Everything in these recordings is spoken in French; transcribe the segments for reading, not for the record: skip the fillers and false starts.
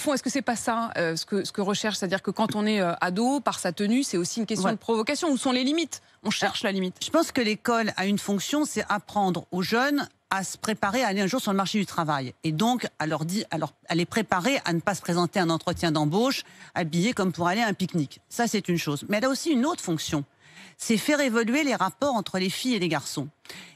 fond, est-ce que c'est pas ça ce que recherche, c'est-à-dire que quand on est ado, par sa tenue, c'est aussi une question de provocation. Où sont les limites? On cherche la limite. Je pense que l'école a une fonction, c'est apprendre aux jeunes à se préparer à aller un jour sur le marché du travail. Et donc, à les préparer à ne pas se présenter à un entretien d'embauche habillés comme pour aller à un pique-nique. Ça, c'est une chose. Mais elle a aussi une autre fonction. C'est faire évoluer les rapports entre les filles et les garçons.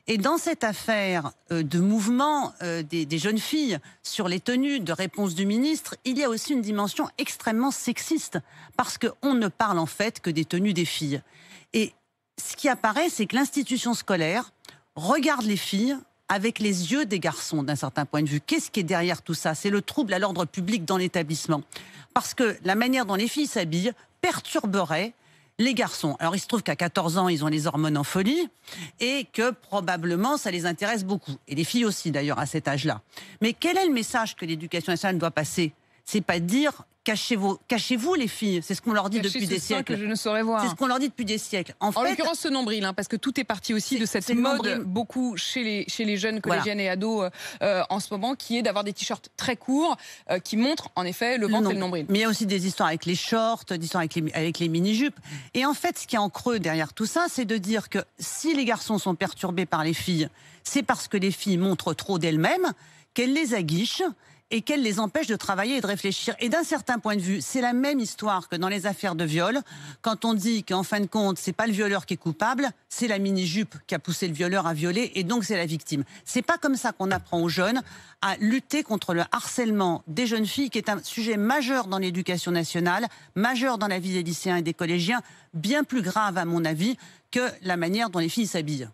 Et dans cette affaire de mouvement des jeunes filles sur les tenues de réponse du ministre, il y a aussi une dimension extrêmement sexiste. Parce qu'on ne parle en fait que des tenues des filles. Et ce qui apparaît, c'est que l'institution scolaire regarde les filles avec les yeux des garçons d'un certain point de vue. Qu'est-ce qui est derrière tout ça? C'est le trouble à l'ordre public dans l'établissement. Parce que la manière dont les filles s'habillent perturberait les garçons. Alors il se trouve qu'à 14 ans, ils ont les hormones en folie et que probablement ça les intéresse beaucoup. Et les filles aussi d'ailleurs à cet âge-là. Mais quel est le message que l'éducation nationale doit passer? C'est pas de dire cachez-vous les filles. C'est ce qu'on leur dit depuis des siècles. Que je ne saurais voir. C'est ce qu'on leur dit depuis des siècles. En fait, l'occurrence, ce nombril, parce que tout est parti aussi de cette mode beaucoup chez les jeunes collégiennes et ados en ce moment, qui est d'avoir des t-shirts très courts qui montrent en effet le ventre et le nombril. Mais il y a aussi des histoires avec les shorts, des histoires avec les mini-jupes. Et en fait, ce qui est en creux derrière tout ça, c'est de dire que si les garçons sont perturbés par les filles, c'est parce que les filles montrent trop d'elles-mêmes, qu'elles les aguichent et qu'elle les empêche de travailler et de réfléchir. Et d'un certain point de vue, c'est la même histoire que dans les affaires de viol, quand on dit qu'en fin de compte, c'est pas le violeur qui est coupable, c'est la mini-jupe qui a poussé le violeur à violer, et donc c'est la victime. C'est pas comme ça qu'on apprend aux jeunes à lutter contre le harcèlement des jeunes filles, qui est un sujet majeur dans l'éducation nationale, majeur dans la vie des lycéens et des collégiens, bien plus grave à mon avis que la manière dont les filles s'habillent.